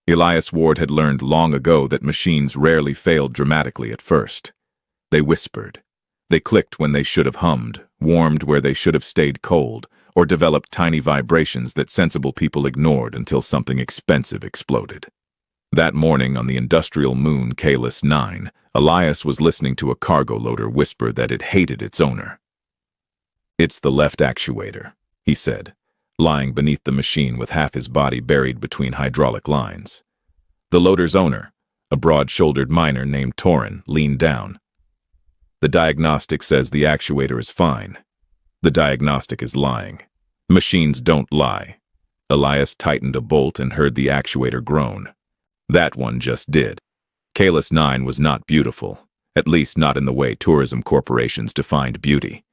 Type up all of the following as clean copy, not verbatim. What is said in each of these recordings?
Elias Ward had learned long ago that machines rarely failed dramatically at first. They whispered. They clicked when they should have hummed, warmed where they should have stayed cold, or developed tiny vibrations that sensible people ignored until something expensive exploded. That morning on the industrial moon Kalis 9, Elias was listening to a cargo loader whisper that it hated its owner. "It's the left actuator," he said, lying beneath the machine with half his body buried between hydraulic lines. The loader's owner, a broad-shouldered miner named Torin, leaned down. "The diagnostic says the actuator is fine. The diagnostic is lying. Machines don't lie." Elias tightened a bolt and heard the actuator groan. That one just did. Kalis 9 was not beautiful, at least not in the way tourism corporations defined beauty.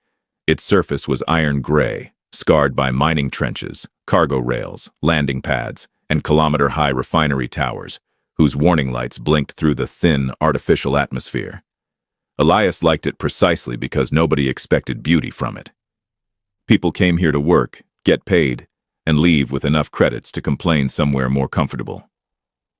Its surface was iron gray, scarred by mining trenches, cargo rails, landing pads, and kilometer-high refinery towers, whose warning lights blinked through the thin, artificial atmosphere. Elias liked it precisely because nobody expected beauty from it. People came here to work, get paid, and leave with enough credits to complain somewhere more comfortable.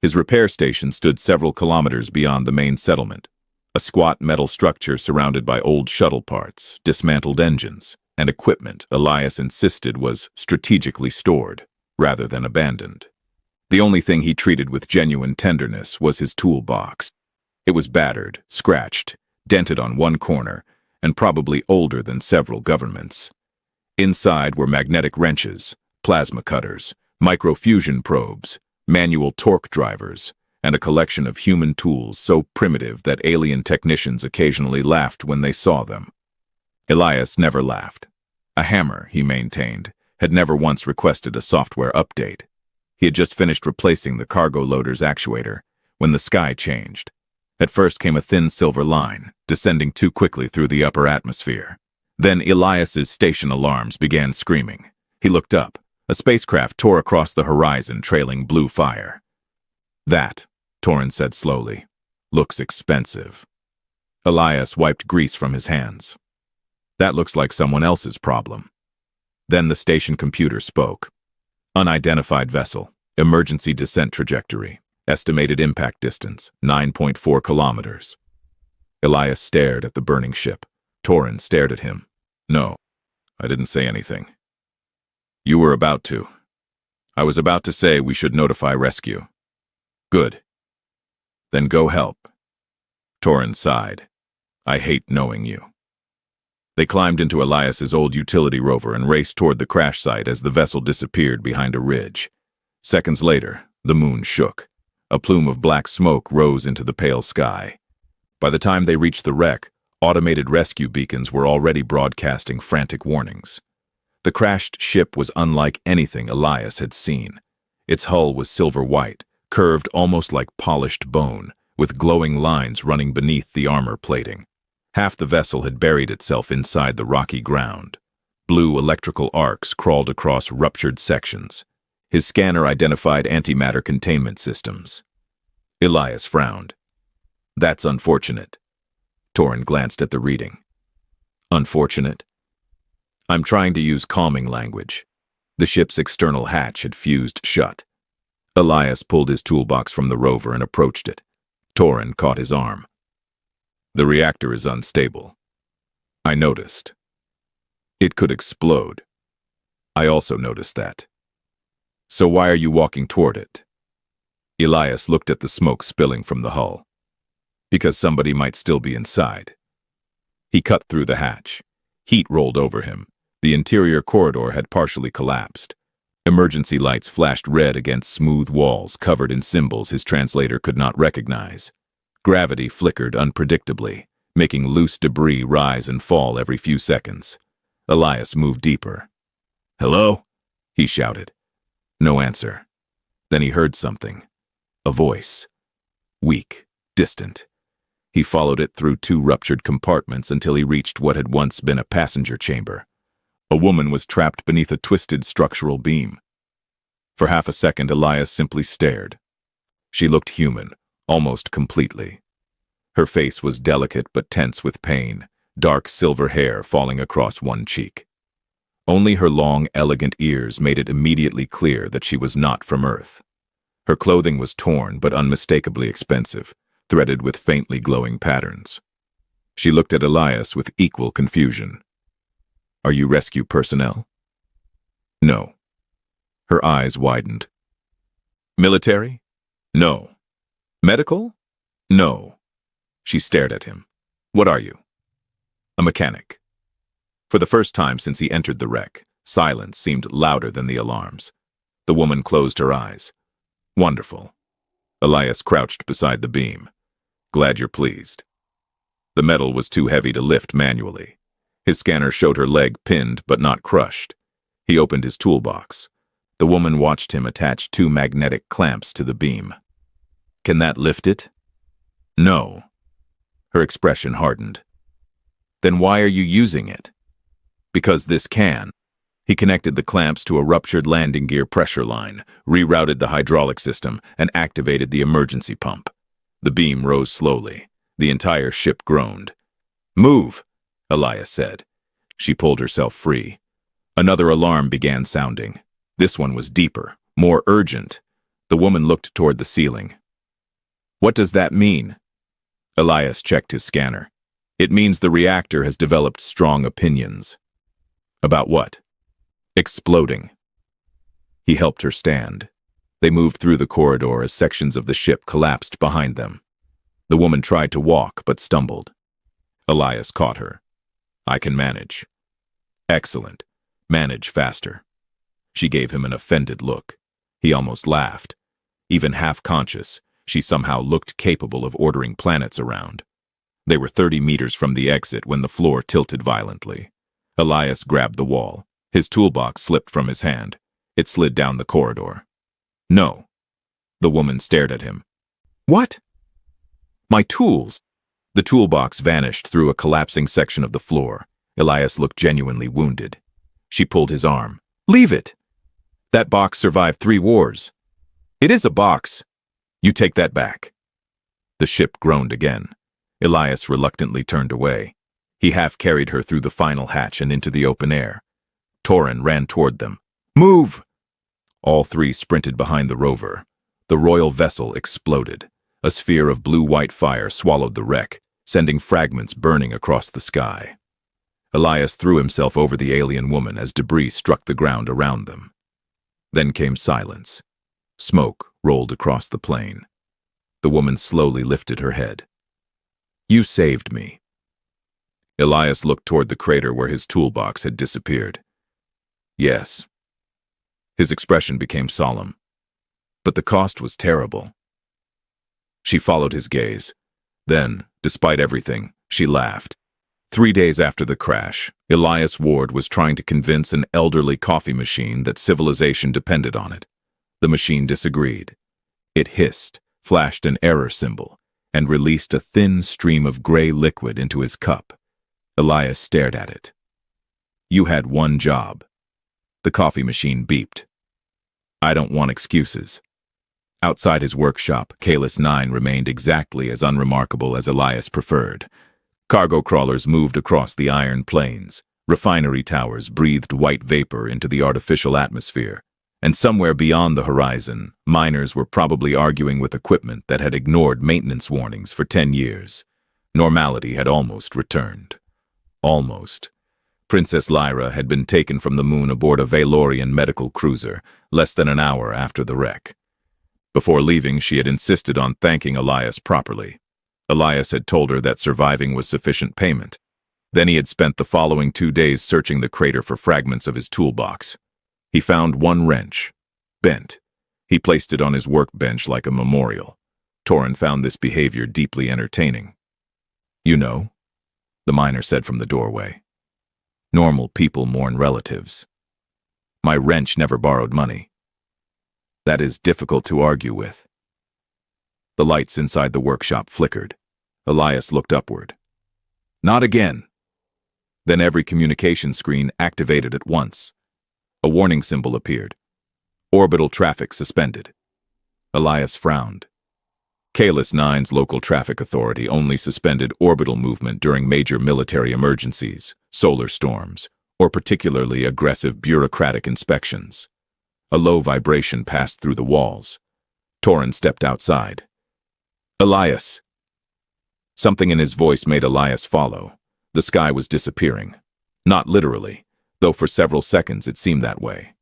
His repair station stood several kilometers beyond the main settlement, a squat metal structure surrounded by old shuttle parts, dismantled engines, and equipment Elias insisted was strategically stored, rather than abandoned. The only thing he treated with genuine tenderness was his toolbox. It was battered, scratched, dented on one corner, and probably older than several governments. Inside were magnetic wrenches, plasma cutters, microfusion probes, manual torque drivers, and a collection of human tools so primitive that alien technicians occasionally laughed when they saw them. Elias never laughed. A hammer, he maintained, had never once requested a software update. He had just finished replacing the cargo loader's actuator when the sky changed. At first came a thin silver line, descending too quickly through the upper atmosphere. Then Elias's station alarms began screaming. He looked up. A spacecraft tore across the horizon, trailing blue fire. "That," Torin said slowly, "looks expensive." Elias wiped grease from his hands. "That looks like someone else's problem." Then the station computer spoke. "Unidentified vessel, emergency descent trajectory, estimated impact distance, 9.4 kilometers. Elias stared at the burning ship. Torin stared at him. "No, I didn't say anything." "You were about to." "I was about to say we should notify rescue." "Good. Then go help." Torin sighed. "I hate knowing you." They climbed into Elias's old utility rover and raced toward the crash site as the vessel disappeared behind a ridge. Seconds later, the moon shook. A plume of black smoke rose into the pale sky. By the time they reached the wreck, automated rescue beacons were already broadcasting frantic warnings. The crashed ship was unlike anything Elias had seen. Its hull was silver-white, curved almost like polished bone, with glowing lines running beneath the armor plating. Half the vessel had buried itself inside the rocky ground. Blue electrical arcs crawled across ruptured sections. His scanner identified antimatter containment systems. Elias frowned. "That's unfortunate." Torin glanced at the reading. "Unfortunate?" "I'm trying to use calming language." The ship's external hatch had fused shut. Elias pulled his toolbox from the rover and approached it. Torin caught his arm. "The reactor is unstable." "I noticed." "It could explode." "I also noticed that." "So why are you walking toward it?" Elias looked at the smoke spilling from the hull. "Because somebody might still be inside." He cut through the hatch. Heat rolled over him. The interior corridor had partially collapsed. Emergency lights flashed red against smooth walls covered in symbols his translator could not recognize. Gravity flickered unpredictably, making loose debris rise and fall every few seconds. Elias moved deeper. "Hello?" he shouted. No answer. Then he heard something. A voice. Weak, distant. He followed it through 2 ruptured compartments until he reached what had once been a passenger chamber. A woman was trapped beneath a twisted structural beam. For half a second, Elias simply stared. She looked human, almost completely. Her face was delicate but tense with pain, dark silver hair falling across one cheek. Only her long, elegant ears made it immediately clear that she was not from Earth. Her clothing was torn but unmistakably expensive, threaded with faintly glowing patterns. She looked at Elias with equal confusion. "Are you rescue personnel?" "No." Her eyes widened. "Military?" "No." "Medical?" "No." She stared at him. "What are you?" "A mechanic." For the first time since he entered the wreck, silence seemed louder than the alarms. The woman closed her eyes. "Wonderful." Elias crouched beside the beam. "Glad you're pleased." The metal was too heavy to lift manually. His scanner showed her leg pinned but not crushed. He opened his toolbox. The woman watched him attach 2 magnetic clamps to the beam. "Can that lift it?" "No." Her expression hardened. "Then why are you using it?" "Because this can." He connected the clamps to a ruptured landing gear pressure line, rerouted the hydraulic system, and activated the emergency pump. The beam rose slowly. The entire ship groaned. "Move," Elias said. She pulled herself free. Another alarm began sounding. This one was deeper, more urgent. The woman looked toward the ceiling. "What does that mean?" Elias checked his scanner. "It means the reactor has developed strong opinions." "About what?" "Exploding." He helped her stand. They moved through the corridor as sections of the ship collapsed behind them. The woman tried to walk but stumbled. Elias caught her. "I can manage." "Excellent. Manage faster." She gave him an offended look. He almost laughed. Even half-conscious, she somehow looked capable of ordering planets around. They were 30 meters from the exit when the floor tilted violently. Elias grabbed the wall. His toolbox slipped from his hand. It slid down the corridor. "No." The woman stared at him. "What?" "My tools." The toolbox vanished through a collapsing section of the floor. Elias looked genuinely wounded. She pulled his arm. "Leave it. That box survived 3 wars. It is a box. You take that back." The ship groaned again. Elias reluctantly turned away. He half-carried her through the final hatch and into the open air. Torin ran toward them. "Move!" All 3 sprinted behind the rover. The royal vessel exploded. A sphere of blue-white fire swallowed the wreck, sending fragments burning across the sky. Elias threw himself over the alien woman as debris struck the ground around them. Then came silence. Smoke rolled across the plain. The woman slowly lifted her head. "You saved me." Elias looked toward the crater where his toolbox had disappeared. "Yes." His expression became solemn. "But the cost was terrible." She followed his gaze. Then, despite everything, she laughed. 3 days after the crash, Elias Ward was trying to convince an elderly coffee machine that civilization depended on it. The machine disagreed. It hissed, flashed an error symbol, and released a thin stream of gray liquid into his cup. Elias stared at it. "You had one job." The coffee machine beeped. "I don't want excuses." Outside his workshop, Kalis 9 remained exactly as unremarkable as Elias preferred. Cargo crawlers moved across the iron plains. Refinery towers breathed white vapor into the artificial atmosphere. And somewhere beyond the horizon, miners were probably arguing with equipment that had ignored maintenance warnings for 10 years. Normality had almost returned. Almost. Princess Lyra had been taken from the moon aboard a Valorian medical cruiser less than an hour after the wreck. Before leaving, she had insisted on thanking Elias properly. Elias had told her that surviving was sufficient payment. Then he had spent the following 2 days searching the crater for fragments of his toolbox. He found one wrench, bent. He placed it on his workbench like a memorial. Torin found this behavior deeply entertaining. "You know," the miner said from the doorway. "Normal people mourn relatives. My wrench never borrowed money." "That is difficult to argue with." The lights inside the workshop flickered. Elias looked upward. "Not again." Then every communication screen activated at once. A warning symbol appeared. "Orbital traffic suspended." Elias frowned. Kalis 9's local traffic authority only suspended orbital movement during major military emergencies, solar storms, or particularly aggressive bureaucratic inspections. A low vibration passed through the walls. Torin stepped outside. Elias! Something in his voice made Elias follow. The sky was disappearing. Not literally, though for several seconds it seemed that way.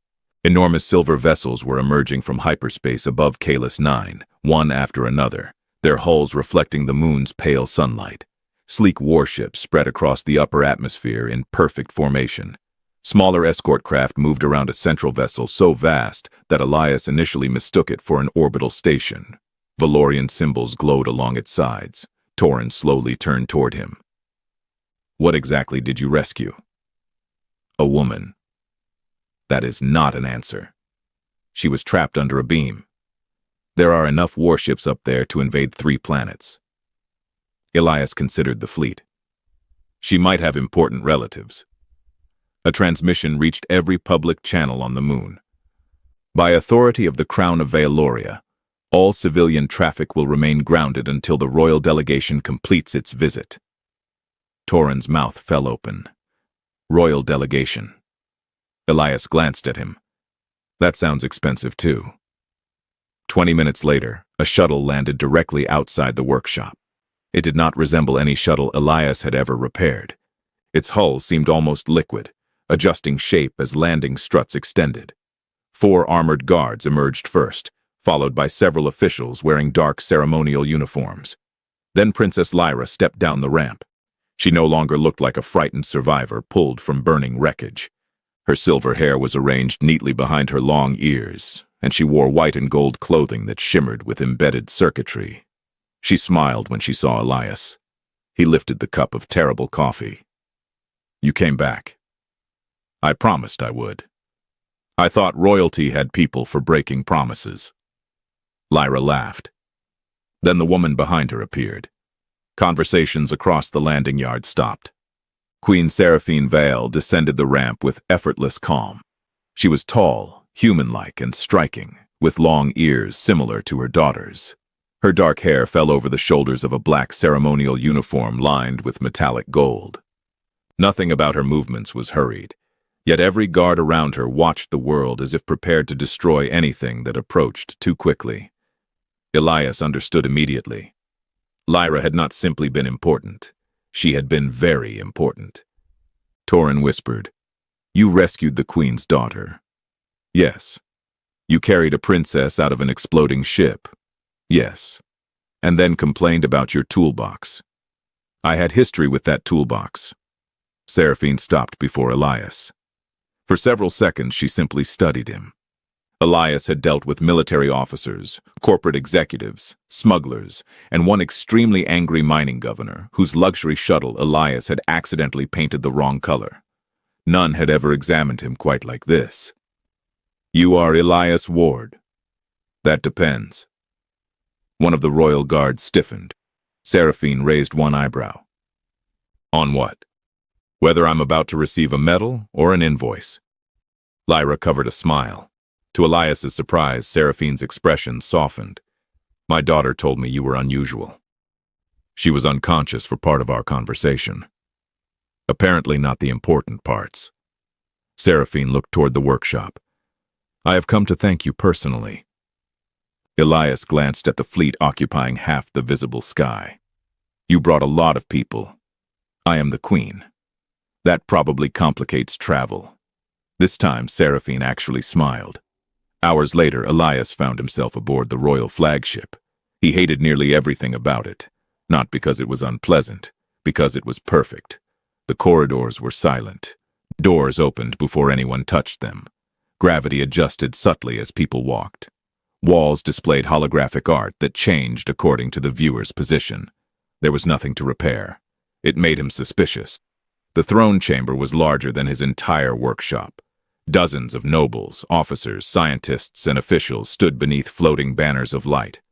Enormous silver vessels were emerging from hyperspace above Kalis 9, one after another, their hulls reflecting the moon's pale sunlight. Sleek warships spread across the upper atmosphere in perfect formation. Smaller escort craft moved around a central vessel so vast that Elias initially mistook it for an orbital station. Valorian symbols glowed along its sides. Torin slowly turned toward him. What exactly did you rescue? A woman. That is not an answer. She was trapped under a beam. There are enough warships up there to invade 3 planets. Elias considered the fleet. She might have important relatives. A transmission reached every public channel on the moon. By authority of the Crown of Vealoria, all civilian traffic will remain grounded until the royal delegation completes its visit. Torin's mouth fell open. Royal delegation. Elias glanced at him. That sounds expensive too. 20 minutes later, a shuttle landed directly outside the workshop. It did not resemble any shuttle Elias had ever repaired. Its hull seemed almost liquid, adjusting shape as landing struts extended. 4 armored guards emerged first, followed by several officials wearing dark ceremonial uniforms. Then Princess Lyra stepped down the ramp. She no longer looked like a frightened survivor pulled from burning wreckage. Her silver hair was arranged neatly behind her long ears, and she wore white and gold clothing that shimmered with embedded circuitry. She smiled when she saw Elias. He lifted the cup of terrible coffee. You came back. I promised I would. I thought royalty had people for breaking promises. Lyra laughed. Then the woman behind her appeared. Conversations across the landing yard stopped. Queen Seraphine Vale descended the ramp with effortless calm. She was tall, human-like, and striking, with long ears similar to her daughter's. Her dark hair fell over the shoulders of a black ceremonial uniform lined with metallic gold. Nothing about her movements was hurried, yet every guard around her watched the world as if prepared to destroy anything that approached too quickly. Elias understood immediately. Lyra had not simply been important. She had been very important. Torin whispered, You rescued the Queen's daughter. Yes. You carried a princess out of an exploding ship. Yes. And then complained about your toolbox. I had history with that toolbox. Seraphine stopped before Elias. For several seconds she simply studied him. Elias had dealt with military officers, corporate executives, smugglers, and one extremely angry mining governor whose luxury shuttle Elias had accidentally painted the wrong color. None had ever examined him quite like this. You are Elias Ward. That depends. One of the royal guards stiffened. Seraphine raised one eyebrow. On what? Whether I'm about to receive a medal or an invoice. Lyra covered a smile. To Elias's surprise, Seraphine's expression softened. My daughter told me you were unusual. She was unconscious for part of our conversation. Apparently not the important parts. Seraphine looked toward the workshop. I have come to thank you personally. Elias glanced at the fleet occupying half the visible sky. You brought a lot of people. I am the Queen. That probably complicates travel. This time, Seraphine actually smiled. Hours later, Elias found himself aboard the royal flagship. He hated nearly everything about it. Not because it was unpleasant, because it was perfect. The corridors were silent. Doors opened before anyone touched them. Gravity adjusted subtly as people walked. Walls displayed holographic art that changed according to the viewer's position. There was nothing to repair. It made him suspicious. The throne chamber was larger than his entire workshop. Dozens of nobles, officers, scientists, and officials stood beneath floating banners of light.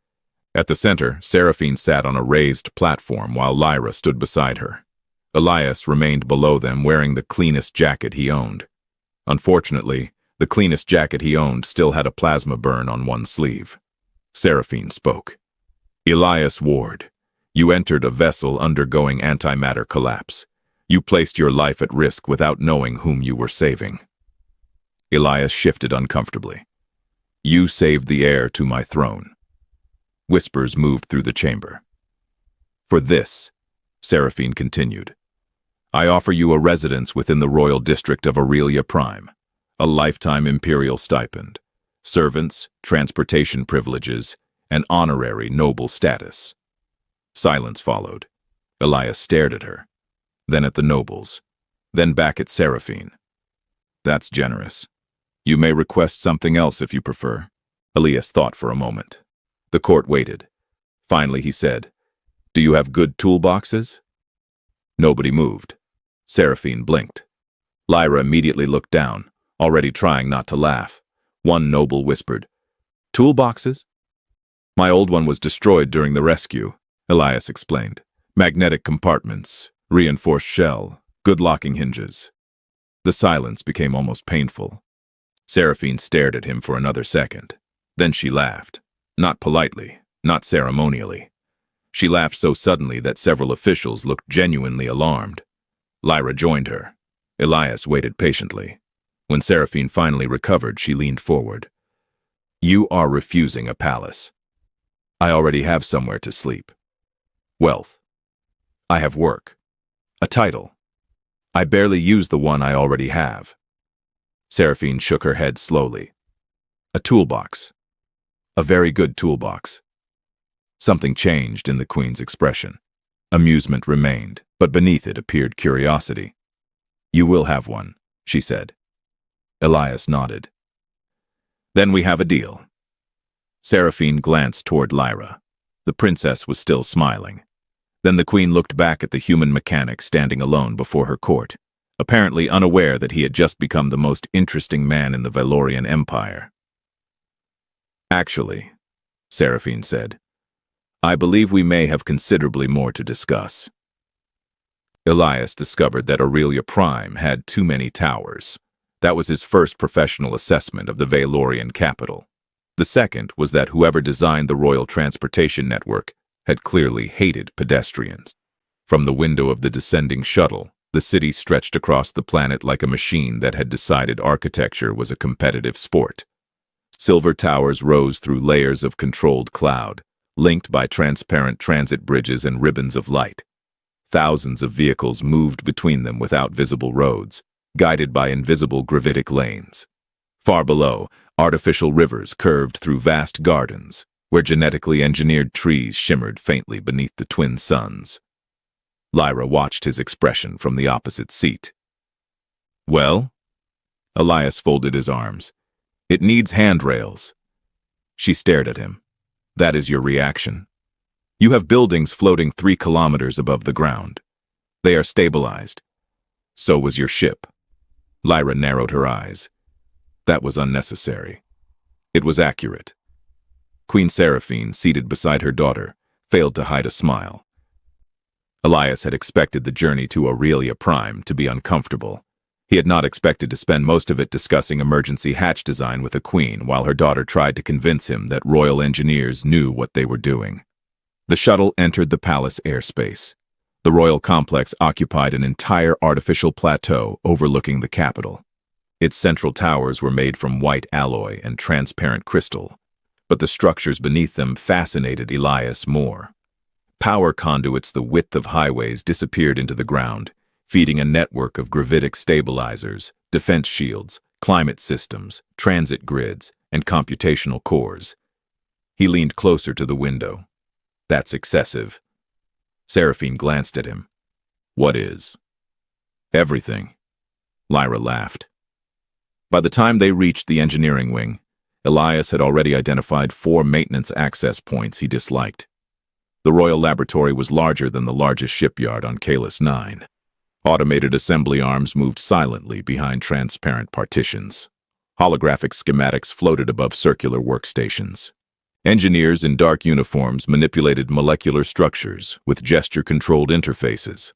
At the center, Seraphine sat on a raised platform while Lyra stood beside her. Elias remained below them wearing the cleanest jacket he owned. Unfortunately, the cleanest jacket he owned still had a plasma burn on one sleeve. Seraphine spoke. Elias Ward, you entered a vessel undergoing antimatter collapse. You placed your life at risk without knowing whom you were saving. Elias shifted uncomfortably. You saved the heir to my throne. Whispers moved through the chamber. For this, Seraphine continued, I offer you a residence within the royal district of Aurelia Prime, a lifetime imperial stipend, servants, transportation privileges, and honorary noble status. Silence followed. Elias stared at her, then at the nobles, then back at Seraphine. That's generous. You may request something else if you prefer. Elias thought for a moment. The court waited. Finally he said, Do you have good toolboxes? Nobody moved. Seraphine blinked. Lyra immediately looked down, already trying not to laugh. One noble whispered, Toolboxes? My old one was destroyed during the rescue, Elias explained. Magnetic compartments, reinforced shell, good locking hinges. The silence became almost painful. Seraphine stared at him for another second. Then she laughed. Not politely, not ceremonially. She laughed so suddenly that several officials looked genuinely alarmed. Lyra joined her. Elias waited patiently. When Seraphine finally recovered, she leaned forward. You are refusing a palace. I already have somewhere to sleep. Wealth. I have work. A title. I barely use the one I already have. Seraphine shook her head slowly. A toolbox. A very good toolbox. Something changed in the Queen's expression. Amusement remained, but beneath it appeared curiosity. You will have one, she said. Elias nodded. Then we have a deal. Seraphine glanced toward Lyra. The princess was still smiling. Then the Queen looked back at the human mechanic standing alone before her court, apparently unaware that he had just become the most interesting man in the Valorian Empire. Actually, Seraphine said, I believe we may have considerably more to discuss. Elias discovered that Aurelia Prime had too many towers. That was his first professional assessment of the Valorian capital. The second was that whoever designed the royal transportation network had clearly hated pedestrians. From the window of the descending shuttle, the city stretched across the planet like a machine that had decided architecture was a competitive sport. Silver towers rose through layers of controlled cloud, linked by transparent transit bridges and ribbons of light. Thousands of vehicles moved between them without visible roads, guided by invisible gravitic lanes. Far below, artificial rivers curved through vast gardens, where genetically engineered trees shimmered faintly beneath the twin suns. Lyra watched his expression from the opposite seat. Well? Elias folded his arms. It needs handrails. She stared at him. That is your reaction. You have buildings floating 3 kilometers above the ground. They are stabilized. So was your ship. Lyra narrowed her eyes. That was unnecessary. It was accurate. Queen Seraphine, seated beside her daughter, failed to hide a smile. Elias had expected the journey to Aurelia Prime to be uncomfortable. He had not expected to spend most of it discussing emergency hatch design with the Queen while her daughter tried to convince him that royal engineers knew what they were doing. The shuttle entered the palace airspace. The royal complex occupied an entire artificial plateau overlooking the capital. Its central towers were made from white alloy and transparent crystal, but the structures beneath them fascinated Elias more. Power conduits the width of highways disappeared into the ground, feeding a network of gravitic stabilizers, defense shields, climate systems, transit grids, and computational cores. He leaned closer to the window. That's excessive. Seraphine glanced at him. What is? Everything. Lyra laughed. By the time they reached the engineering wing, Elias had already identified 4 maintenance access points he disliked. The Royal Laboratory was larger than the largest shipyard on Kalis 9. Automated assembly arms moved silently behind transparent partitions. Holographic schematics floated above circular workstations. Engineers in dark uniforms manipulated molecular structures with gesture-controlled interfaces.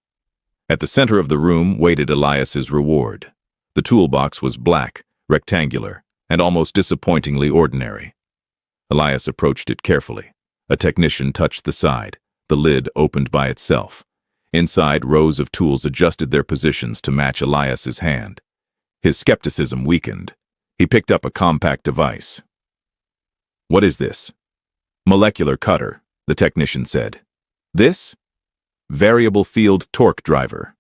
At the center of the room waited Elias's reward. The toolbox was black, rectangular, and almost disappointingly ordinary. Elias approached it carefully. A technician touched the side. The lid opened by itself. Inside, rows of tools adjusted their positions to match Elias's hand. His skepticism weakened. He picked up a compact device. What is this? Molecular cutter, the technician said. This? Variable field torque driver.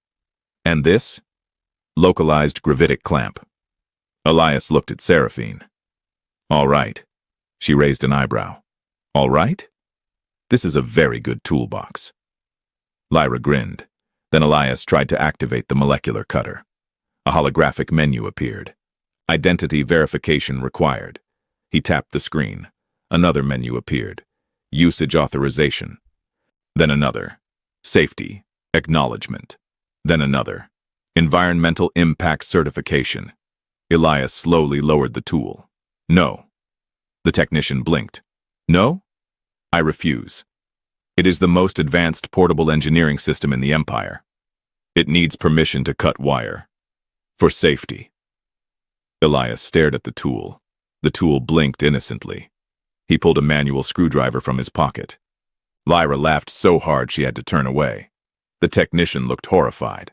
And this? Localized gravitic clamp. Elias looked at Seraphine. All right. She raised an eyebrow. All right? This is a very good toolbox. Lyra grinned. Then Elias tried to activate the molecular cutter. A holographic menu appeared. Identity verification required. He tapped the screen. Another menu appeared. Usage authorization. Then another. Safety. Acknowledgement. Then another. Environmental impact certification. Elias slowly lowered the tool. No. The technician blinked. No? I refuse. It is the most advanced portable engineering system in the Empire. It needs permission to cut wire. For safety. Elias stared at the tool. The tool blinked innocently. He pulled a manual screwdriver from his pocket. Lyra laughed so hard she had to turn away. The technician looked horrified.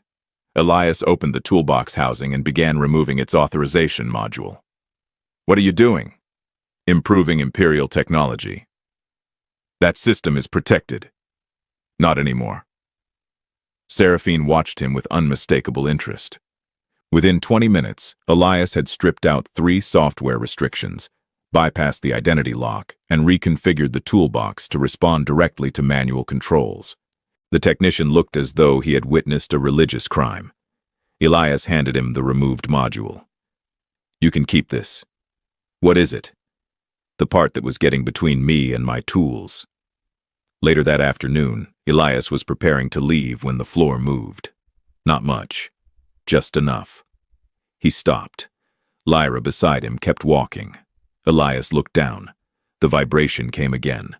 Elias opened the toolbox housing and began removing its authorization module. What are you doing? Improving Imperial technology. That system is protected. Not anymore. Seraphine watched him with unmistakable interest. Within 20 minutes, Elias had stripped out 3 software restrictions, bypassed the identity lock, and reconfigured the toolbox to respond directly to manual controls. The technician looked as though he had witnessed a religious crime. Elias handed him the removed module. You can keep this. What is it? The part that was getting between me and my tools. Later that afternoon, Elias was preparing to leave when the floor moved. Not much. Just enough. He stopped. Lyra beside him kept walking. Elias looked down. The vibration came again.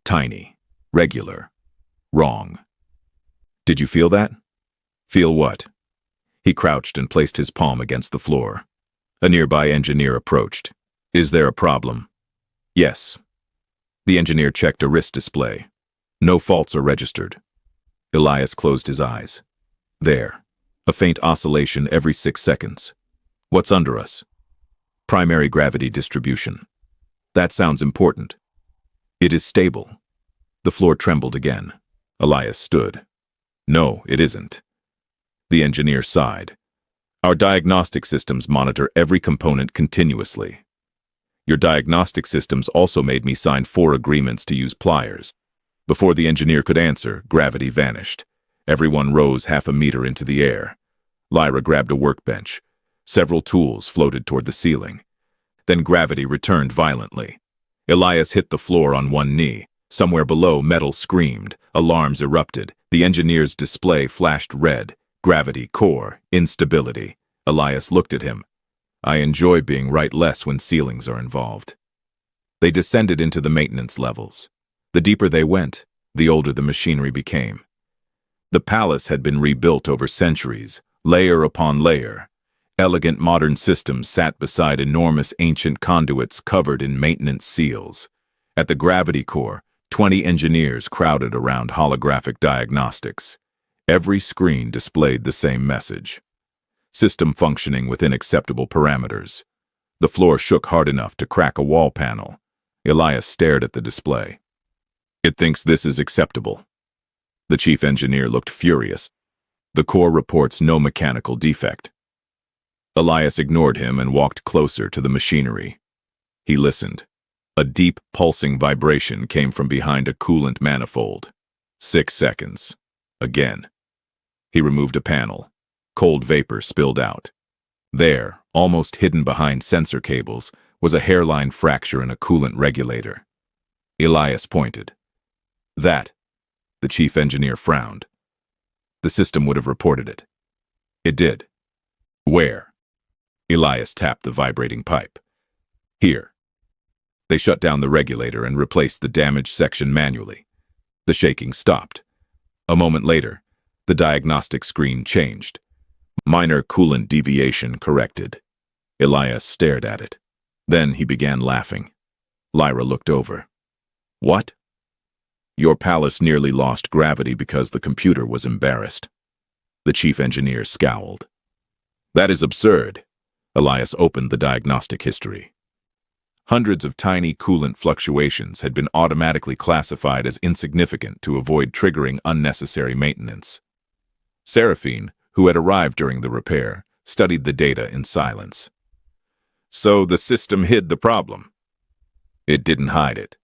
Tiny. Regular. Wrong. Did you feel that? Feel what? He crouched and placed his palm against the floor. A nearby engineer approached. Is there a problem? Yes. The engineer checked a wrist display. No faults are registered. Elias closed his eyes. There. A faint oscillation every 6 seconds. What's under us? Primary gravity distribution. That sounds important. It is stable. The floor trembled again. Elias stood. No, it isn't. The engineer sighed. Our diagnostic systems monitor every component continuously. Your diagnostic systems also made me sign 4 agreements to use pliers. Before the engineer could answer, gravity vanished. Everyone rose half a meter into the air. Lyra grabbed a workbench. Several tools floated toward the ceiling. Then gravity returned violently. Elias hit the floor on one knee. Somewhere below, metal screamed. Alarms erupted. The engineer's display flashed red. Gravity, core, instability. Elias looked at him. I enjoy being right less when ceilings are involved. They descended into the maintenance levels. The deeper they went, the older the machinery became. The palace had been rebuilt over centuries, layer upon layer. Elegant modern systems sat beside enormous ancient conduits covered in maintenance seals. At the gravity core, 20 engineers crowded around holographic diagnostics. Every screen displayed the same message. System functioning within acceptable parameters. The floor shook hard enough to crack a wall panel. Elias stared at the display. It thinks this is acceptable. The chief engineer looked furious. The core reports no mechanical defect. Elias ignored him and walked closer to the machinery. He listened. A deep, pulsing vibration came from behind a coolant manifold. 6 seconds. Again. He removed a panel. Cold vapor spilled out. There, almost hidden behind sensor cables, was a hairline fracture in a coolant regulator. Elias pointed. That. The chief engineer frowned. The system would have reported it. It did. Where? Elias tapped the vibrating pipe. Here. They shut down the regulator and replaced the damaged section manually. The shaking stopped. A moment later, the diagnostic screen changed. Minor coolant deviation corrected. Elias stared at it. Then he began laughing. Lyra looked over. What? Your palace nearly lost gravity because the computer was embarrassed. The chief engineer scowled. That is absurd. Elias opened the diagnostic history. Hundreds of tiny coolant fluctuations had been automatically classified as insignificant to avoid triggering unnecessary maintenance. Seraphine, who had arrived during the repair, studied the data in silence. So the system hid the problem. It didn't hide it,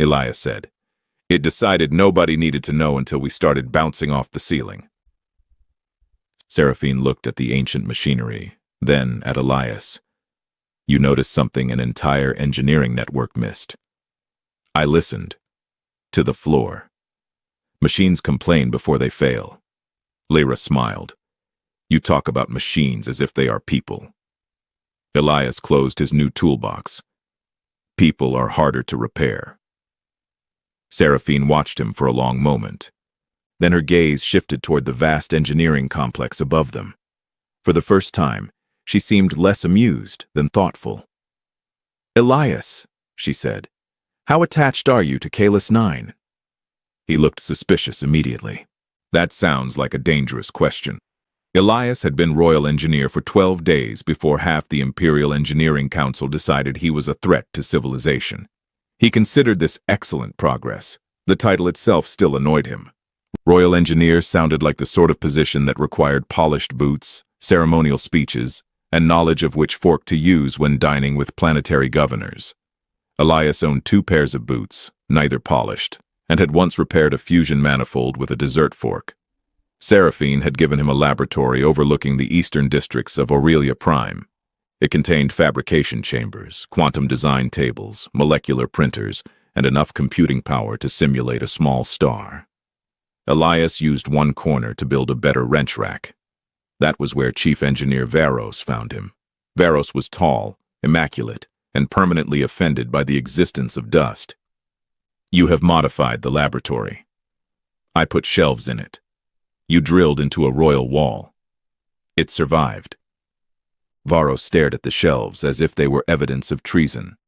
Elias said. It decided nobody needed to know until we started bouncing off the ceiling. Seraphine looked at the ancient machinery, then at Elias. You noticed something an entire engineering network missed. I listened. To the floor. Machines complain before they fail. Lyra smiled. You talk about machines as if they are people. Elias closed his new toolbox. People are harder to repair. Seraphine watched him for a long moment. Then her gaze shifted toward the vast engineering complex above them. For the first time, she seemed less amused than thoughtful. Elias, she said, how attached are you to Kalis 9? He looked suspicious immediately. That sounds like a dangerous question. Elias had been Royal Engineer for 12 days before half the Imperial Engineering Council decided he was a threat to civilization. He considered this excellent progress. The title itself still annoyed him. Royal Engineer sounded like the sort of position that required polished boots, ceremonial speeches, and knowledge of which fork to use when dining with planetary governors. Elias owned 2 pairs of boots, neither polished, and had once repaired a fusion manifold with a dessert fork. Seraphine had given him a laboratory overlooking the eastern districts of Aurelia Prime. It contained fabrication chambers, quantum design tables, molecular printers, and enough computing power to simulate a small star. Elias used one corner to build a better wrench rack. That was where Chief Engineer Varos found him. Varos was tall, immaculate, and permanently offended by the existence of dust. You have modified the laboratory. I put shelves in it. You drilled into a royal wall. It survived. Varos stared at the shelves as if they were evidence of treason.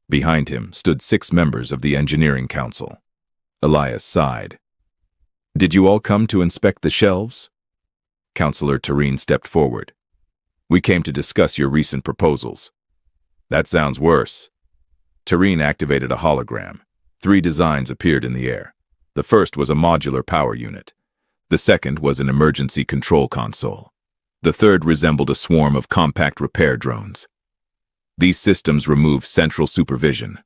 Behind him stood 6 members of the Engineering Council. Elias sighed. Did you all come to inspect the shelves? Councillor Terene stepped forward. We came to discuss your recent proposals. That sounds worse. Terene activated a hologram. 3 designs appeared in the air. The first was a modular power unit. The second was an emergency control console. The third resembled a swarm of compact repair drones. These systems remove central supervision,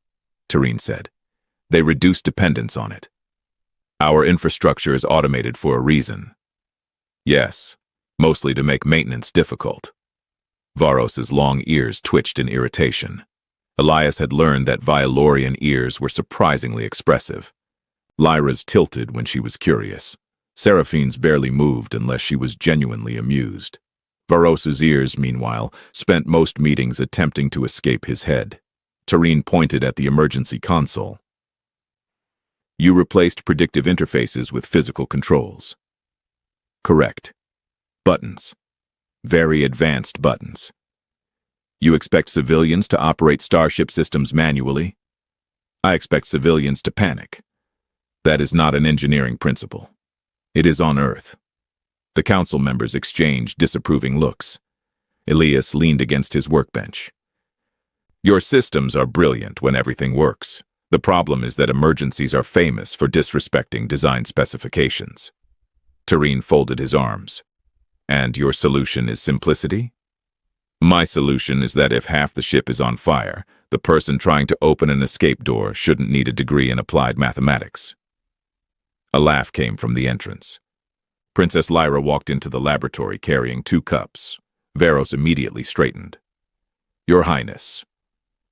Terene said. They reduce dependence on it. Our infrastructure is automated for a reason. Yes, mostly to make maintenance difficult. Varos's long ears twitched in irritation. Elias had learned that Violorian ears were surprisingly expressive. Lyra's tilted when she was curious. Seraphine's barely moved unless she was genuinely amused. Varos's ears, meanwhile, spent most meetings attempting to escape his head. Terene pointed at the emergency console. You replaced predictive interfaces with physical controls. Correct. Buttons. Very advanced buttons. You expect civilians to operate Starship systems manually? I expect civilians to panic. That is not an engineering principle. It is on Earth. The council members exchanged disapproving looks. Elias leaned against his workbench. Your systems are brilliant when everything works. The problem is that emergencies are famous for disrespecting design specifications. Terene folded his arms. And your solution is simplicity? My solution is that if half the ship is on fire, the person trying to open an escape door shouldn't need a degree in applied mathematics. A laugh came from the entrance. Princess Lyra walked into the laboratory carrying 2 cups. Varos immediately straightened. Your Highness.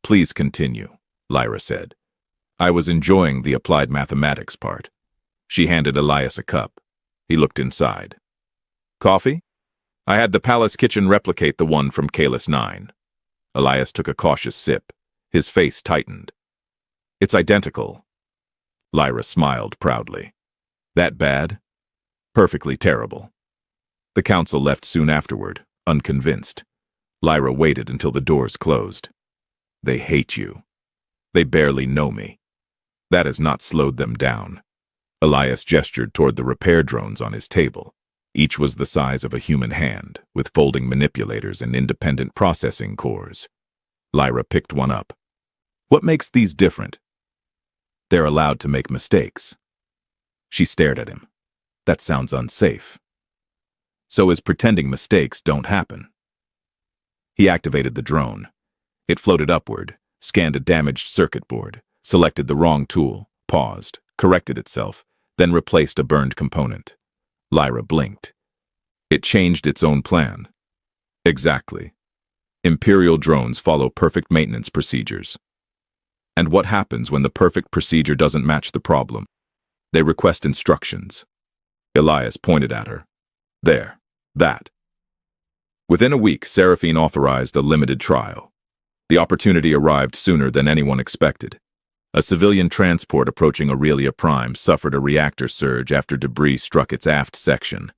Please continue, Lyra said. I was enjoying the applied mathematics part. She handed Elias a cup. He looked inside. Coffee? I had the palace kitchen replicate the one from Kalis 9. Elias took a cautious sip. His face tightened. It's identical. Lyra smiled proudly. That bad? Perfectly terrible. The council left soon afterward, unconvinced. Lyra waited until the doors closed. They hate you. They barely know me. That has not slowed them down. Elias gestured toward the repair drones on his table. Each was the size of a human hand, with folding manipulators and independent processing cores. Lyra picked one up. What makes these different? They're allowed to make mistakes. She stared at him. That sounds unsafe. So is pretending mistakes don't happen. He activated the drone. It floated upward, scanned a damaged circuit board, selected the wrong tool, paused, corrected itself, then replaced a burned component. Lyra blinked. It changed its own plan. Exactly. Imperial drones follow perfect maintenance procedures. And what happens when the perfect procedure doesn't match the problem? They request instructions. Elias pointed at her. There. That. Within a week, Seraphine authorized a limited trial. The opportunity arrived sooner than anyone expected. A civilian transport approaching Aurelia Prime suffered a reactor surge after debris struck its aft section.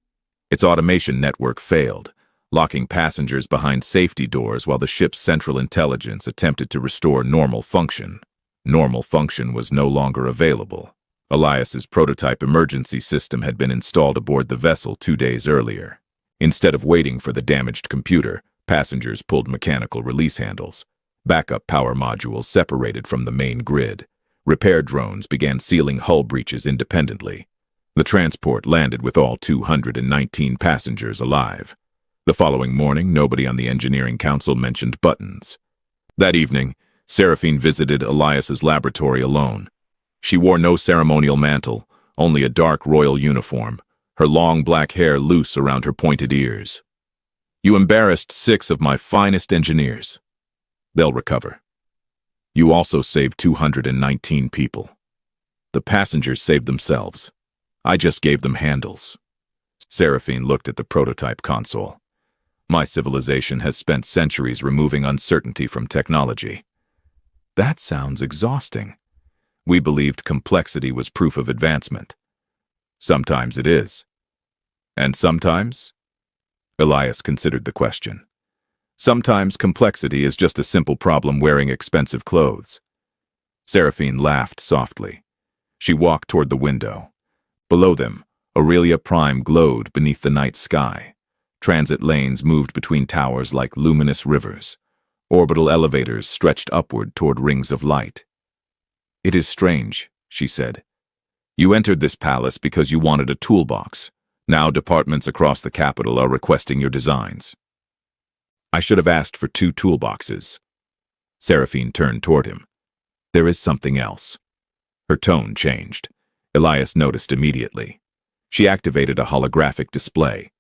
Its automation network failed, locking passengers behind safety doors while the ship's central intelligence attempted to restore normal function. Normal function was no longer available. Elias's prototype emergency system had been installed aboard the vessel 2 days earlier. Instead of waiting for the damaged computer, passengers pulled mechanical release handles. Backup power modules separated from the main grid. Repair drones began sealing hull breaches independently. The transport landed with all 219 passengers alive. The following morning, nobody on the Engineering Council mentioned buttons. That evening, Seraphine visited Elias's laboratory alone. She wore no ceremonial mantle, only a dark royal uniform, her long black hair loose around her pointed ears. You embarrassed 6 of my finest engineers. They'll recover. You also saved 219 people. The passengers saved themselves. I just gave them handles. Seraphine looked at the prototype console. My civilization has spent centuries removing uncertainty from technology. That sounds exhausting. We believed complexity was proof of advancement. Sometimes it is. And sometimes? Elias considered the question. Sometimes complexity is just a simple problem wearing expensive clothes. Seraphine laughed softly. She walked toward the window. Below them, Aurelia Prime glowed beneath the night sky. Transit lanes moved between towers like luminous rivers. Orbital elevators stretched upward toward rings of light. It is strange, she said. You entered this palace because you wanted a toolbox. Now departments across the capital are requesting your designs. I should have asked for 2 toolboxes. Seraphine turned toward him. There is something else. Her tone changed. Elias noticed immediately. She activated a holographic display.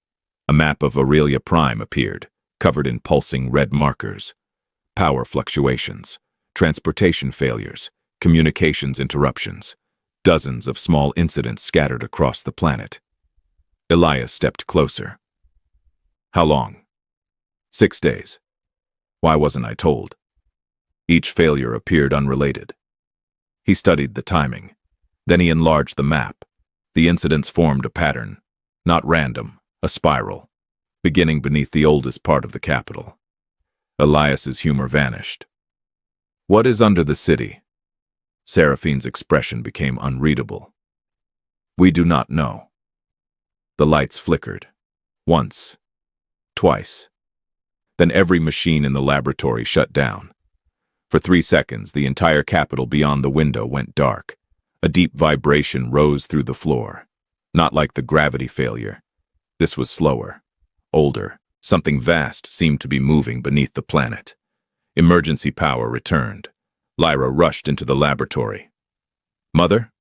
A map of Aurelia Prime appeared, covered in pulsing red markers. Power fluctuations, transportation failures, communications interruptions. Dozens of small incidents scattered across the planet. Elias stepped closer. How long? 6 days. Why wasn't I told? Each failure appeared unrelated. He studied the timing. Then he enlarged the map. The incidents formed a pattern, not random, a spiral, beginning beneath the oldest part of the capital. Elias's humor vanished. What is under the city? Seraphine's expression became unreadable. We do not know. The lights flickered. Once. Twice. Then every machine in the laboratory shut down. For 3 seconds, the entire capital beyond the window went dark. A deep vibration rose through the floor. Not like the gravity failure. This was slower, older. Something vast seemed to be moving beneath the planet. Emergency power returned. Lyra rushed into the laboratory. Mother?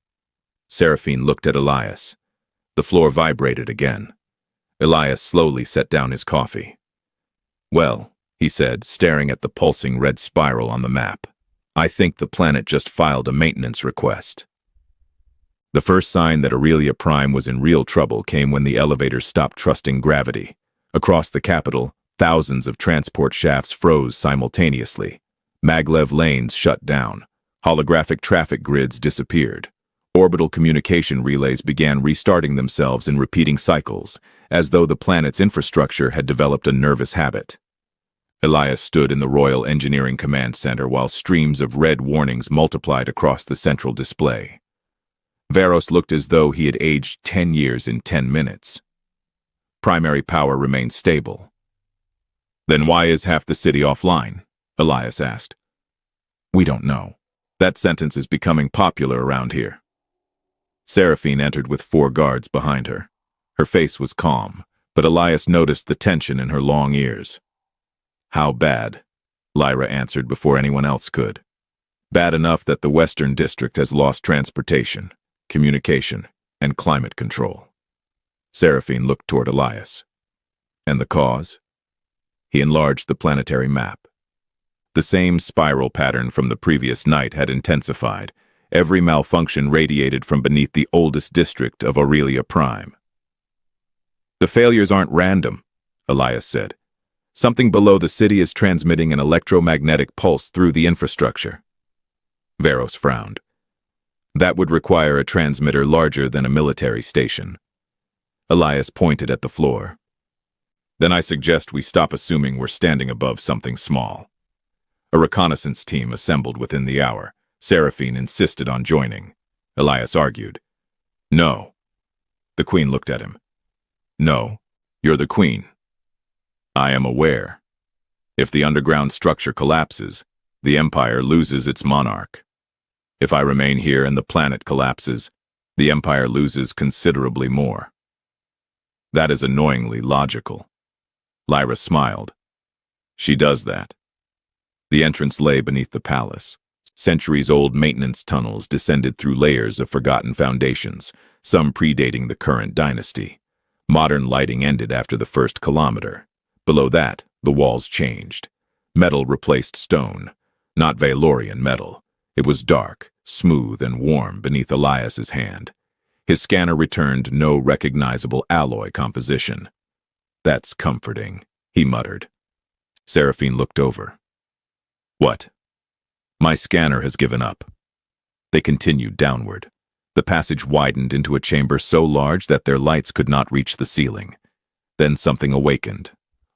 Seraphine looked at Elias. The floor vibrated again. Elias slowly set down his coffee. Well, he said, staring at the pulsing red spiral on the map. I think the planet just filed a maintenance request. The first sign that Aurelia Prime was in real trouble came when the elevator stopped trusting gravity. Across the capital, thousands of transport shafts froze simultaneously. Maglev lanes shut down. Holographic traffic grids disappeared. Orbital communication relays began restarting themselves in repeating cycles, as though the planet's infrastructure had developed a nervous habit. Elias stood in the Royal Engineering Command Center while streams of red warnings multiplied across the central display. Varos looked as though he had aged 10 years in 10 minutes. Primary power remained stable. Then why is half the city offline? Elias asked. We don't know. That sentence is becoming popular around here. Seraphine entered with 4 guards behind her. Her face was calm, but Elias noticed the tension in her long ears. "How bad?" Lyra answered before anyone else could. "Bad enough that the Western District has lost transportation, communication, and climate control." Seraphine looked toward Elias. "And the cause?" He enlarged the planetary map. The same spiral pattern from the previous night had intensified. Every malfunction radiated from beneath the oldest district of Aurelia Prime. "The failures aren't random," Elias said. "Something below the city is transmitting an electromagnetic pulse through the infrastructure." Veros frowned. "That would require a transmitter larger than a military station." Elias pointed at the floor. "Then I suggest we stop assuming we're standing above something small." A reconnaissance team assembled within the hour. Seraphine insisted on joining. Elias argued. "No." The Queen looked at him. "No, you're the Queen." "I am aware. If the underground structure collapses, the Empire loses its monarch. If I remain here and the planet collapses, the Empire loses considerably more." "That is annoyingly logical." Lyra smiled. "She does that." The entrance lay beneath the palace. Centuries-old maintenance tunnels descended through layers of forgotten foundations, some predating the current dynasty. Modern lighting ended after the first kilometer. Below that, the walls changed. Metal replaced stone, not Valorian metal. It was dark, smooth, and warm beneath Elias's hand. His scanner returned no recognizable alloy composition. "That's comforting," he muttered. Seraphine looked over. "What?" "My scanner has given up." They continued downward. The passage widened into a chamber so large that their lights could not reach the ceiling. Then something awakened.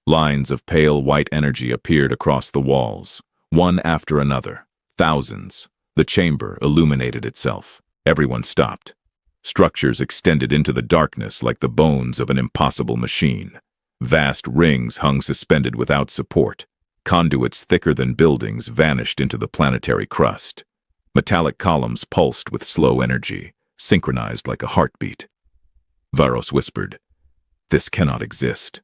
Lines of pale white energy appeared across the walls, one after another. Thousands. The chamber illuminated itself. Everyone stopped. Structures extended into the darkness like the bones of an impossible machine. Vast rings hung suspended without support. Conduits thicker than buildings vanished into the planetary crust. Metallic columns pulsed with slow energy, synchronized like a heartbeat. Veros whispered, "This cannot exist."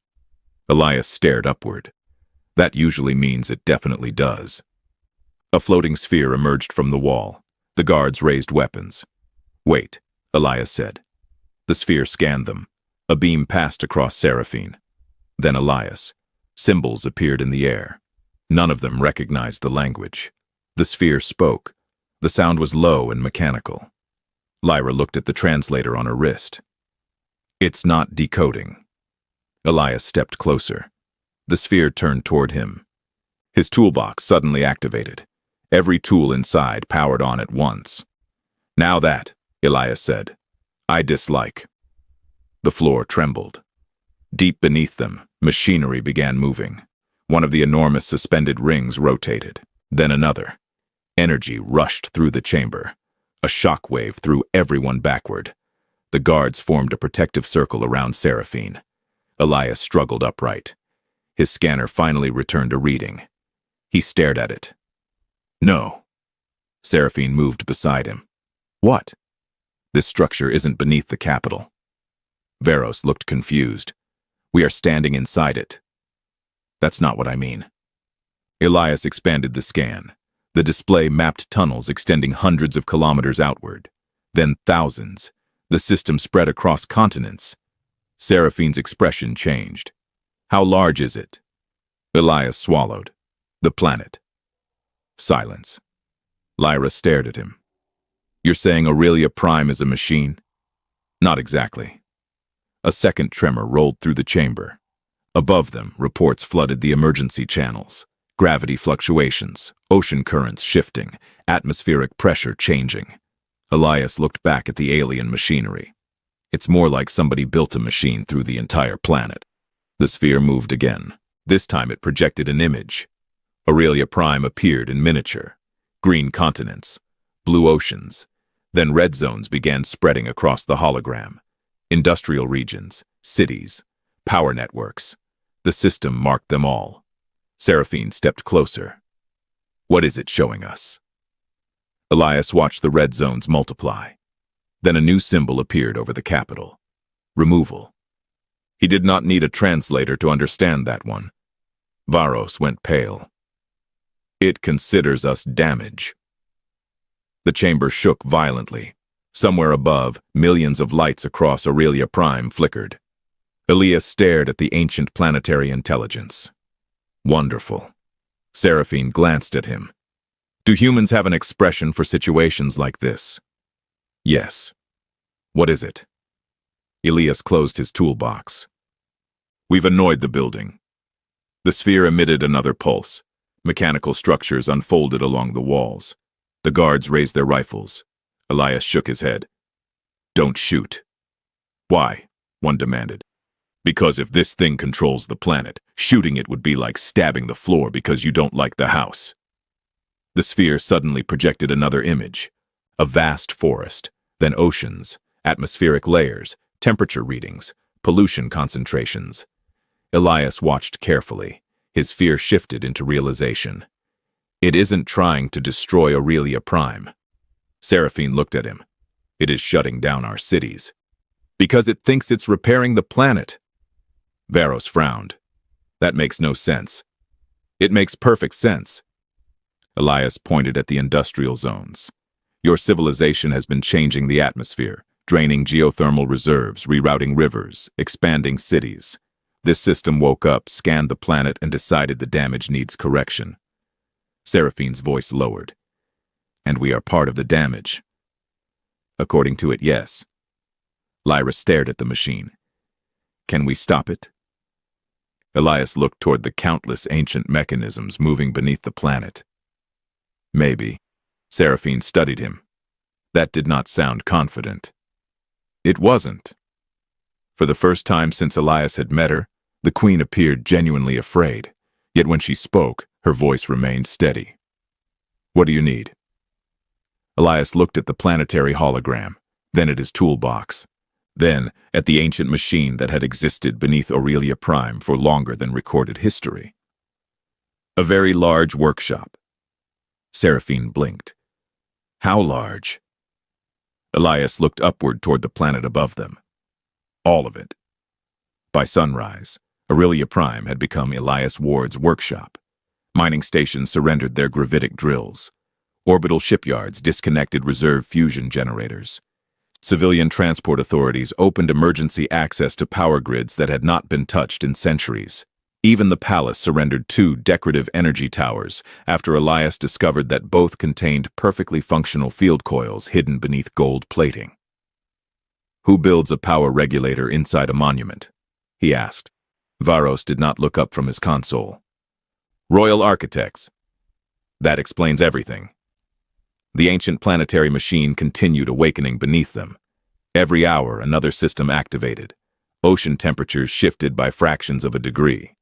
Elias stared upward. "That usually means it definitely does." A floating sphere emerged from the wall. The guards raised weapons. "Wait," Elias said. The sphere scanned them. A beam passed across Seraphine. Then Elias. Symbols appeared in the air. None of them recognized the language. The sphere spoke. The sound was low and mechanical. Lyra looked at the translator on her wrist. "It's not decoding." Elias stepped closer. The sphere turned toward him. His toolbox suddenly activated. Every tool inside powered on at once. "Now that," Elias said, "I dislike." The floor trembled. Deep beneath them, machinery began moving. One of the enormous suspended rings rotated. Then another. Energy rushed through the chamber. A shockwave threw everyone backward. The guards formed a protective circle around Seraphine. Elias struggled upright. His scanner finally returned a reading. He stared at it. "No." Seraphine moved beside him. "What?" "This structure isn't beneath the capital." Veros looked confused. "We are standing inside it." "That's not what I mean." Elias expanded the scan. The display mapped tunnels extending hundreds of kilometers outward. Then thousands. The system spread across continents. Seraphine's expression changed. "How large is it?" Elias swallowed. "The planet." Silence. Lyra stared at him. "You're saying Aurelia Prime is a machine?" "Not exactly." A second tremor rolled through the chamber. Above them, reports flooded the emergency channels. Gravity fluctuations, ocean currents shifting, atmospheric pressure changing. Elias looked back at the alien machinery. "It's more like somebody built a machine through the entire planet." The sphere moved again. This time it projected an image. Aurelia Prime appeared in miniature. Green continents, blue oceans. Then red zones began spreading across the hologram. Industrial regions, cities, power networks. The system marked them all. Seraphine stepped closer. "What is it showing us?" Elias watched the red zones multiply. Then a new symbol appeared over the capital. Removal. He did not need a translator to understand that one. Varos went pale. It considers us damage. The chamber shook violently. Somewhere above, millions of lights across Aurelia Prime flickered. Elias stared at the ancient planetary intelligence. Wonderful. Seraphine glanced at him. Do humans have an expression for situations like this? Yes. What is it? Elias closed his toolbox. We've annoyed the building. The sphere emitted another pulse. Mechanical structures unfolded along the walls. The guards raised their rifles. Elias shook his head. Don't shoot. Why? One demanded. Because if this thing controls the planet, shooting it would be like stabbing the floor because you don't like the house. The sphere suddenly projected another image. A vast forest, then oceans, atmospheric layers, temperature readings, pollution concentrations. Elias watched carefully. His fear shifted into realization. It isn't trying to destroy Aurelia Prime. Seraphine looked at him. It is shutting down our cities. Because it thinks it's repairing the planet. Varos frowned. That makes no sense. It makes perfect sense. Elias pointed at the industrial zones. Your civilization has been changing the atmosphere, draining geothermal reserves, rerouting rivers, expanding cities. This system woke up, scanned the planet, and decided the damage needs correction. Seraphine's voice lowered. And we are part of the damage. According to it, yes. Lyra stared at the machine. Can we stop it? Elias looked toward the countless ancient mechanisms moving beneath the planet. Maybe. Seraphine studied him. That did not sound confident. It wasn't. For the first time since Elias had met her, the Queen appeared genuinely afraid. Yet when she spoke, her voice remained steady. What do you need? Elias looked at the planetary hologram, then at his toolbox, then at the ancient machine that had existed beneath Aurelia Prime for longer than recorded history. A very large workshop. Seraphine blinked. How large? Elias looked upward toward the planet above them. All of it. By sunrise, Aurelia Prime had become Elias Ward's workshop. Mining stations surrendered their gravitic drills. Orbital shipyards disconnected reserve fusion generators. Civilian transport authorities opened emergency access to power grids that had not been touched in centuries. Even the palace surrendered 2 decorative energy towers after Elias discovered that both contained perfectly functional field coils hidden beneath gold plating. Who builds a power regulator inside a monument? He asked. Varos did not look up from his console. Royal architects. That explains everything. The ancient planetary machine continued awakening beneath them. Every hour, another system activated. Ocean temperatures shifted by fractions of a degree.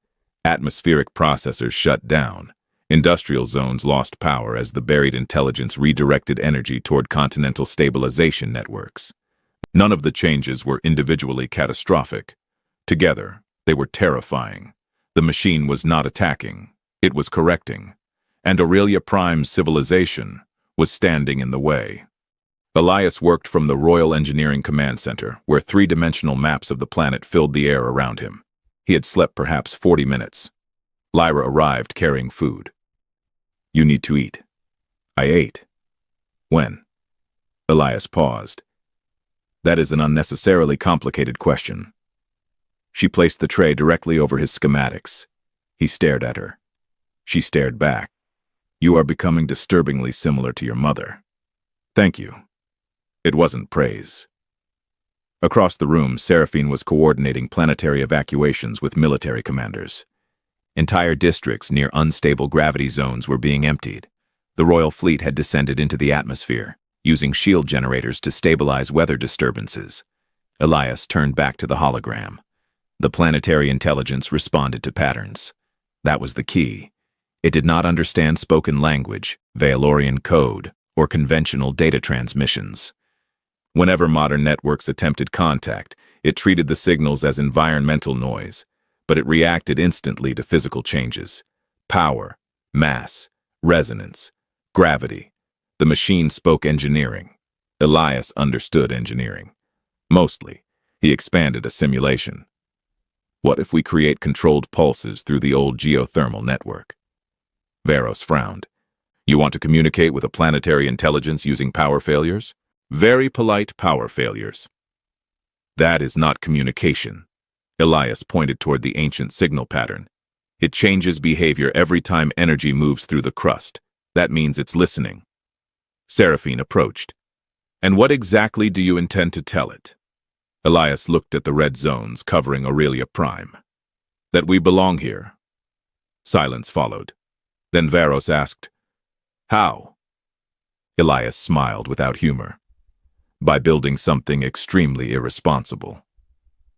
Atmospheric processors shut down. Industrial zones lost power as the buried intelligence redirected energy toward continental stabilization networks. None of the changes were individually catastrophic. Together, they were terrifying. The machine was not attacking. It was correcting. And Aurelia Prime's civilization was standing in the way. Elias worked from the Royal Engineering Command Center, where 3-dimensional maps of the planet filled the air around him. He had slept perhaps 40 minutes. Lyra arrived carrying food. You need to eat. I ate. When? Elias paused. That is an unnecessarily complicated question. She placed the tray directly over his schematics. He stared at her. She stared back. You are becoming disturbingly similar to your mother. Thank you. It wasn't praise. Across the room, Seraphine was coordinating planetary evacuations with military commanders. Entire districts near unstable gravity zones were being emptied. The royal fleet had descended into the atmosphere, using shield generators to stabilize weather disturbances. Elias turned back to the hologram. The planetary intelligence responded to patterns. That was the key. It did not understand spoken language, Veilorian code, or conventional data transmissions. Whenever modern networks attempted contact, it treated the signals as environmental noise, but it reacted instantly to physical changes. Power, mass, resonance, gravity. The machine spoke engineering. Elias understood engineering. Mostly, he expanded a simulation. What if we create controlled pulses through the old geothermal network? Varos frowned. You want to communicate with a planetary intelligence using power failures? Very polite power failures. That is not communication. Elias pointed toward the ancient signal pattern. It changes behavior every time energy moves through the crust. That means it's listening. Seraphine approached. And what exactly do you intend to tell it? Elias looked at the red zones covering Aurelia Prime. That we belong here. Silence followed. Then Varos asked, How? Elias smiled without humor. By building something extremely irresponsible.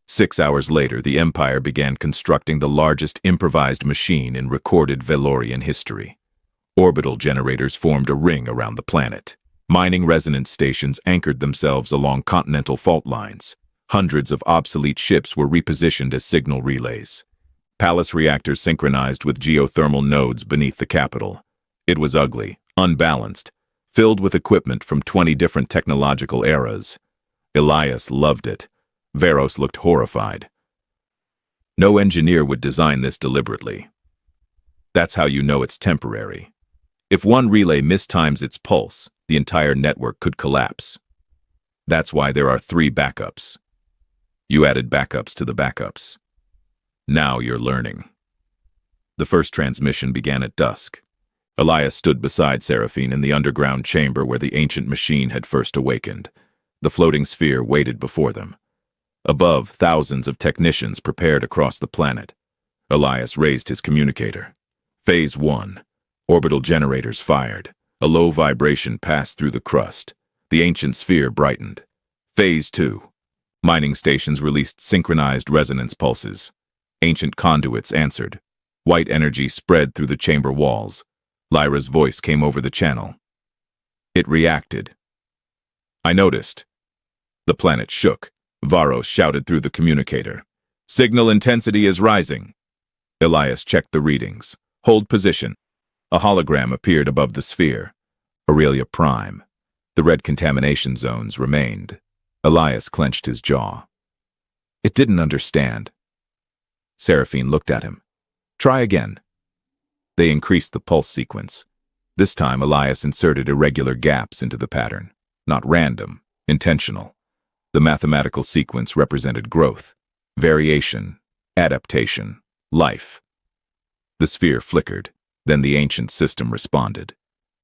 6 hours later, the Empire began constructing the largest improvised machine in recorded Valorian history. Orbital generators formed a ring around the planet. Mining resonance stations anchored themselves along continental fault lines. Hundreds of obsolete ships were repositioned as signal relays. Palace reactors synchronized with geothermal nodes beneath the capital. It was ugly, unbalanced, filled with equipment from 20 different technological eras. Elias loved it. Varos looked horrified. No engineer would design this deliberately. That's how you know it's temporary. If one relay mistimes its pulse, the entire network could collapse. That's why there are 3 backups. You added backups to the backups. Now you're learning. The first transmission began at dusk. Elias stood beside Seraphine in the underground chamber where the ancient machine had first awakened. The floating sphere waited before them. Above, thousands of technicians prepared across the planet. Elias raised his communicator. Phase 1. Orbital generators fired. A low vibration passed through the crust. The ancient sphere brightened. Phase 2. Mining stations released synchronized resonance pulses. Ancient conduits answered. White energy spread through the chamber walls. Lyra's voice came over the channel. It reacted. I noticed. The planet shook. Varos shouted through the communicator. Signal intensity is rising. Elias checked the readings. Hold position. A hologram appeared above the sphere. Aurelia Prime. The red contamination zones remained. Elias clenched his jaw. It didn't understand. Seraphine looked at him. Try again. They increased the pulse sequence. This time Elias inserted irregular gaps into the pattern. Not random, intentional. The mathematical sequence represented growth, variation, adaptation, life. The sphere flickered. Then the ancient system responded.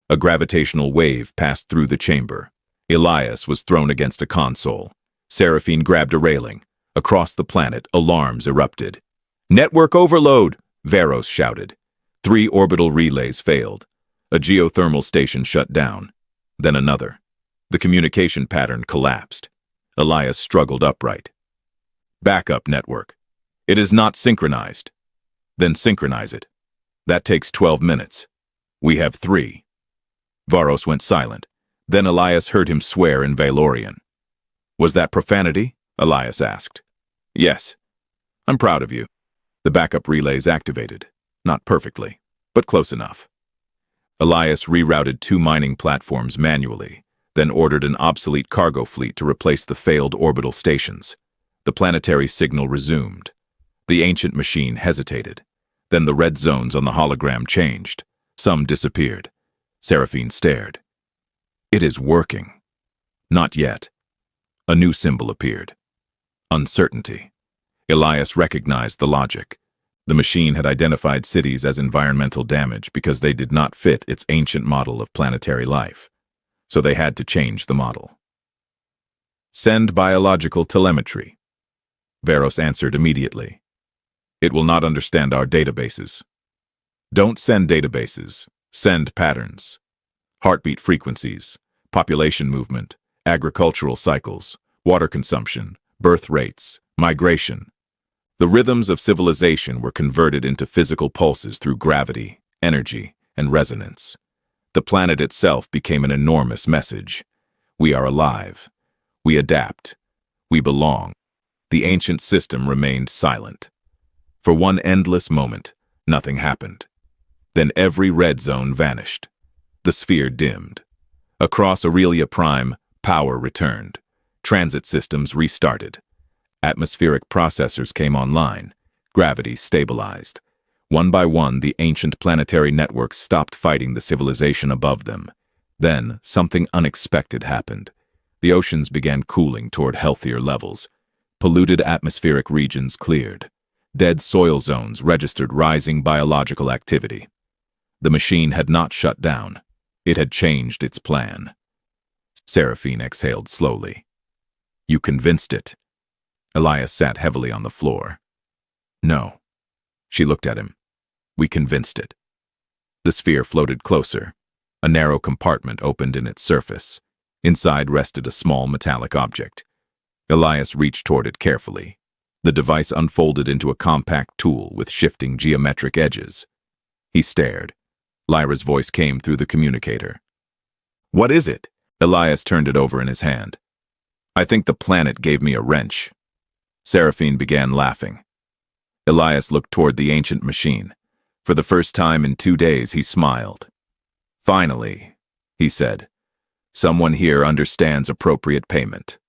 A gravitational wave passed through the chamber. Elias was thrown against a console. Seraphine grabbed a railing. Across the planet, alarms erupted. Network overload, Varos shouted. 3 orbital relays failed. A geothermal station shut down. Then another. The communication pattern collapsed. Elias struggled upright. Backup network. It is not synchronized. Then synchronize it. That takes 12 minutes. We have 3. Varos went silent. Then Elias heard him swear in Valorian. Was that profanity? Elias asked. Yes. I'm proud of you. The backup relays activated. Not perfectly, but close enough. Elias rerouted 2 mining platforms manually, then ordered an obsolete cargo fleet to replace the failed orbital stations. The planetary signal resumed. The ancient machine hesitated. Then the red zones on the hologram changed. Some disappeared. Seraphine stared. It is working. Not yet. A new symbol appeared. Uncertainty. Elias recognized the logic. The machine had identified cities as environmental damage because they did not fit its ancient model of planetary life. So they had to change the model. Send biological telemetry. Varos answered immediately. It will not understand our databases. Don't send databases. Send patterns. Heartbeat frequencies, population movement, agricultural cycles, water consumption, birth rates, migration. The rhythms of civilization were converted into physical pulses through gravity, energy, and resonance. The planet itself became an enormous message. We are alive. We adapt. We belong. The ancient system remained silent. For one endless moment, nothing happened. Then every red zone vanished. The sphere dimmed. Across Aurelia Prime, power returned. Transit systems restarted. Atmospheric processors came online. Gravity stabilized. One by one, the ancient planetary networks stopped fighting the civilization above them. Then, something unexpected happened. The oceans began cooling toward healthier levels. Polluted atmospheric regions cleared. Dead soil zones registered rising biological activity. The machine had not shut down. It had changed its plan. Seraphine exhaled slowly. "You convinced it." Elias sat heavily on the floor. "No." She looked at him. "We convinced it." The sphere floated closer. A narrow compartment opened in its surface. Inside rested a small metallic object. Elias reached toward it carefully. The device unfolded into a compact tool with shifting geometric edges. He stared. Lyra's voice came through the communicator. "What is it?" Elias turned it over in his hand. "I think the planet gave me a wrench." Seraphine began laughing. Elias looked toward the ancient machine. For the first time in 2 days, he smiled. "Finally," he said, "someone here understands appropriate payment."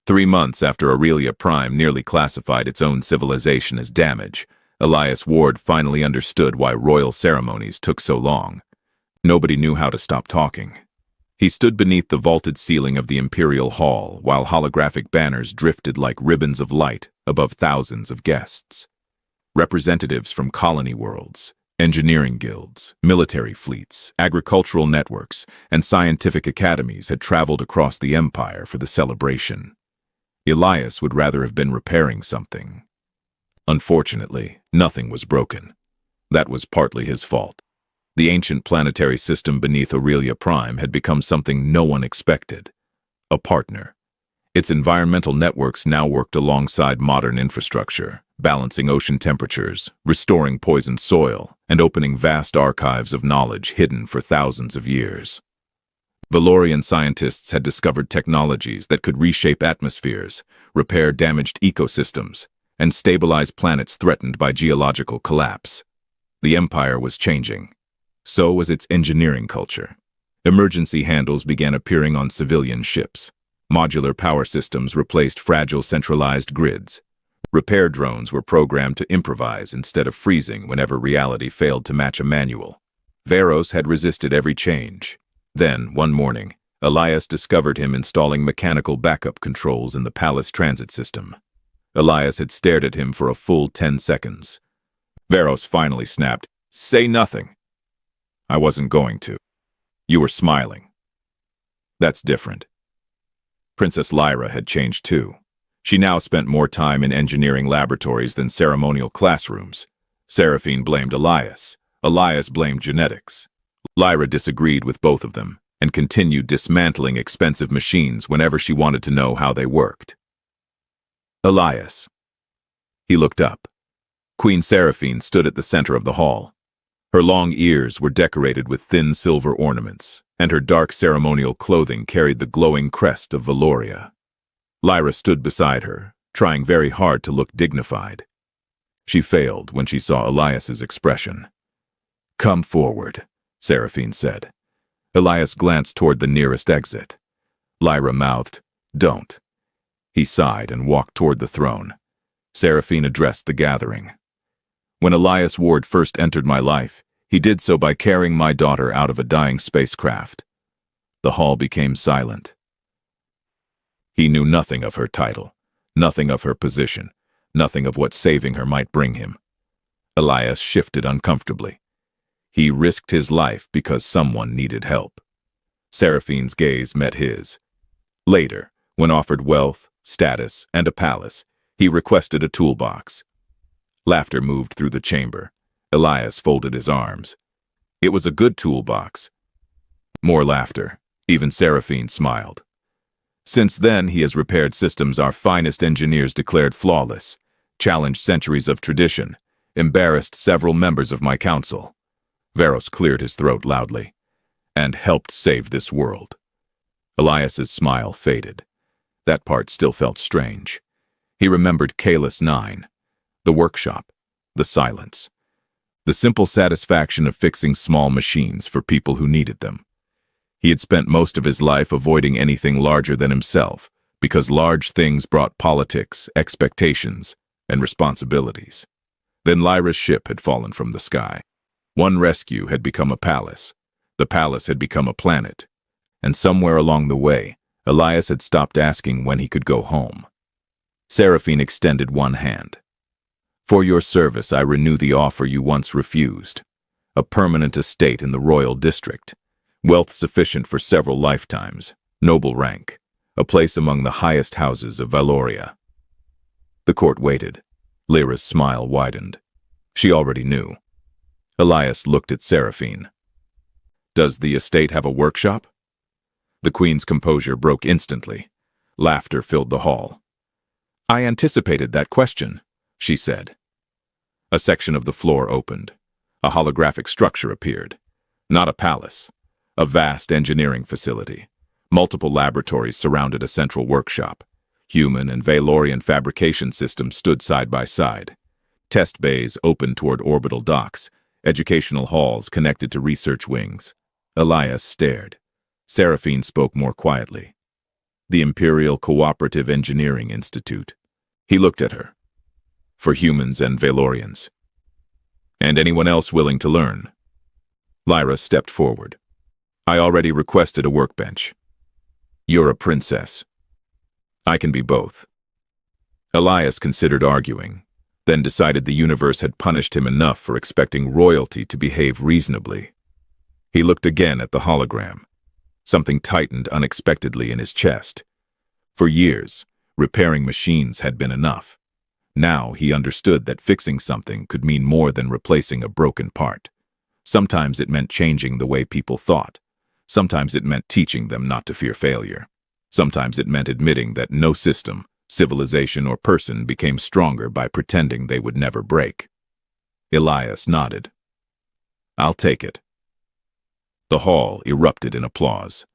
3 months after Aurelia Prime nearly classified its own civilization as damage, Elias Ward finally understood why royal ceremonies took so long. Nobody knew how to stop talking. He stood beneath the vaulted ceiling of the Imperial Hall while holographic banners drifted like ribbons of light above thousands of guests. Representatives from colony worlds, engineering guilds, military fleets, agricultural networks, and scientific academies had traveled across the Empire for the celebration. Elias would rather have been repairing something. Unfortunately, nothing was broken. That was partly his fault. The ancient planetary system beneath Aurelia Prime had become something no one expected: a partner. Its environmental networks now worked alongside modern infrastructure, balancing ocean temperatures, restoring poisoned soil, and opening vast archives of knowledge hidden for thousands of years. Valorian scientists had discovered technologies that could reshape atmospheres, repair damaged ecosystems, and stabilize planets threatened by geological collapse. The Empire was changing. So was its engineering culture. Emergency handles began appearing on civilian ships. Modular power systems replaced fragile centralized grids. Repair drones were programmed to improvise instead of freezing whenever reality failed to match a manual. Veros had resisted every change. Then, one morning, Elias discovered him installing mechanical backup controls in the palace transit system. Elias had stared at him for a full 10 seconds. Veros finally snapped, "Say nothing." "I wasn't going to." "You were smiling." "That's different." Princess Lyra had changed too. She now spent more time in engineering laboratories than ceremonial classrooms. Seraphine blamed Elias. Elias blamed genetics. Lyra disagreed with both of them and continued dismantling expensive machines whenever she wanted to know how they worked. "Elias." He looked up. Queen Seraphine stood at the center of the hall. Her long ears were decorated with thin silver ornaments, and her dark ceremonial clothing carried the glowing crest of Valoria. Lyra stood beside her, trying very hard to look dignified. She failed when she saw Elias's expression. "Come forward," Seraphine said. Elias glanced toward the nearest exit. Lyra mouthed, "Don't." He sighed and walked toward the throne. Seraphine addressed the gathering. "When Elias Ward first entered my life, he did so by carrying my daughter out of a dying spacecraft." The hall became silent. He knew nothing of her title, nothing of her position, nothing of what saving her might bring him. Elias shifted uncomfortably. He risked his life because someone needed help. Seraphine's gaze met his. Later, when offered wealth, status, and a palace, he requested a toolbox. Laughter moved through the chamber. Elias folded his arms. It was a good toolbox. More laughter. Even Seraphine smiled. Since then, he has repaired systems our finest engineers declared flawless, challenged centuries of tradition, embarrassed several members of my council. Veros cleared his throat loudly. And helped save this world. Elias's smile faded. That part still felt strange. He remembered Kalis 9, the workshop, the silence, the simple satisfaction of fixing small machines for people who needed them. He had spent most of his life avoiding anything larger than himself, because large things brought politics, expectations, and responsibilities. Then Lyra's ship had fallen from the sky. One rescue had become a palace. The palace had become a planet. And somewhere along the way, Elias had stopped asking when he could go home. Seraphine extended one hand. For your service, I renew the offer you once refused. A permanent estate in the royal district. Wealth sufficient for several lifetimes. Noble rank. A place among the highest houses of Valoria. The court waited. Lyra's smile widened. She already knew. Elias looked at Seraphine. Does the estate have a workshop? The queen's composure broke instantly. Laughter filled the hall. I anticipated that question, she said. A section of the floor opened. A holographic structure appeared. Not a palace. A vast engineering facility. Multiple laboratories surrounded a central workshop. Human and Valorian fabrication systems stood side by side. Test bays opened toward orbital docks. Educational halls connected to research wings. Elias stared. Seraphine spoke more quietly. The Imperial Cooperative Engineering Institute. He looked at her. For humans and Valorians. And anyone else willing to learn. Lyra stepped forward. I already requested a workbench. You're a princess. I can be both. Elias considered arguing, then decided the universe had punished him enough for expecting royalty to behave reasonably. He looked again at the hologram. Something tightened unexpectedly in his chest. For years, repairing machines had been enough. Now he understood that fixing something could mean more than replacing a broken part. Sometimes it meant changing the way people thought. Sometimes it meant teaching them not to fear failure. Sometimes it meant admitting that no system, civilization, or person became stronger by pretending they would never break. Elias nodded. I'll take it. The hall erupted in applause.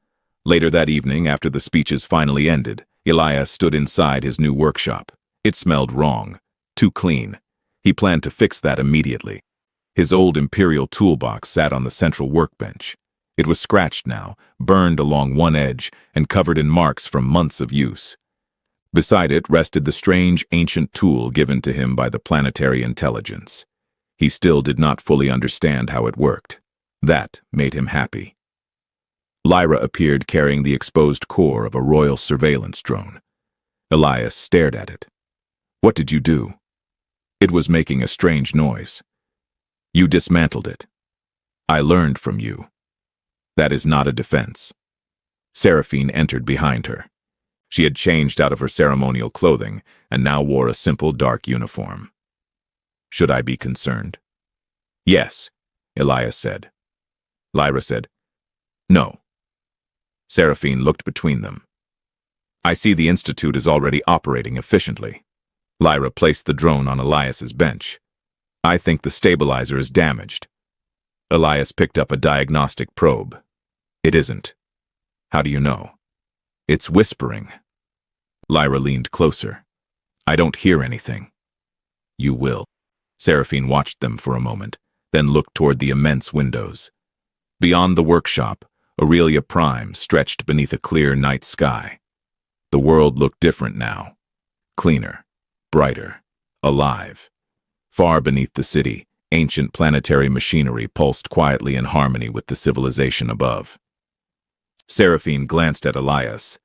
Later that evening, after the speeches finally ended, Elias stood inside his new workshop. It smelled wrong, too clean. He planned to fix that immediately. His old Imperial toolbox sat on the central workbench. It was scratched now, burned along one edge, and covered in marks from months of use. Beside it rested the strange ancient tool given to him by the planetary intelligence. He still did not fully understand how it worked. That made him happy. Lyra appeared carrying the exposed core of a royal surveillance drone. Elias stared at it. What did you do? It was making a strange noise. You dismantled it. I learned from you. That is not a defense. Seraphine entered behind her. She had changed out of her ceremonial clothing and now wore a simple dark uniform. Should I be concerned? Yes, Elias said. Lyra said, no. Seraphine looked between them. I see the Institute is already operating efficiently. Lyra placed the drone on Elias's bench. I think the stabilizer is damaged. Elias picked up a diagnostic probe. It isn't. How do you know? It's whispering. Lyra leaned closer. I don't hear anything. You will. Seraphine watched them for a moment, then looked toward the immense windows. Beyond the workshop, Aurelia Prime stretched beneath a clear night sky. The world looked different now. Cleaner, brighter, alive. Far beneath the city, ancient planetary machinery pulsed quietly in harmony with the civilization above. Seraphine glanced at Elias.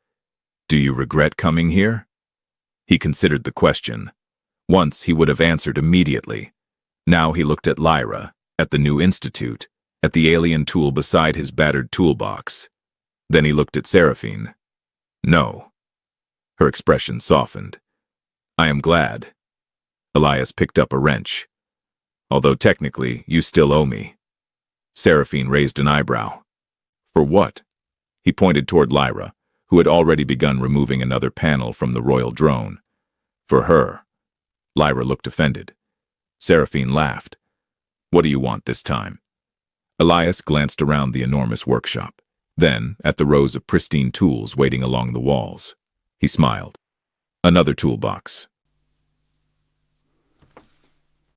Do you regret coming here? He considered the question. Once he would have answered immediately. Now he looked at Lyra, at the new institute, at the alien tool beside his battered toolbox. Then he looked at Seraphine. No. Her expression softened. I am glad. Elias picked up a wrench. Although technically, you still owe me. Seraphine raised an eyebrow. For what? He pointed toward Lyra, who had already begun removing another panel from the royal drone. For her. Lyra looked offended. Seraphine laughed. What do you want this time? Elias glanced around the enormous workshop, then at the rows of pristine tools waiting along the walls. He smiled. Another toolbox.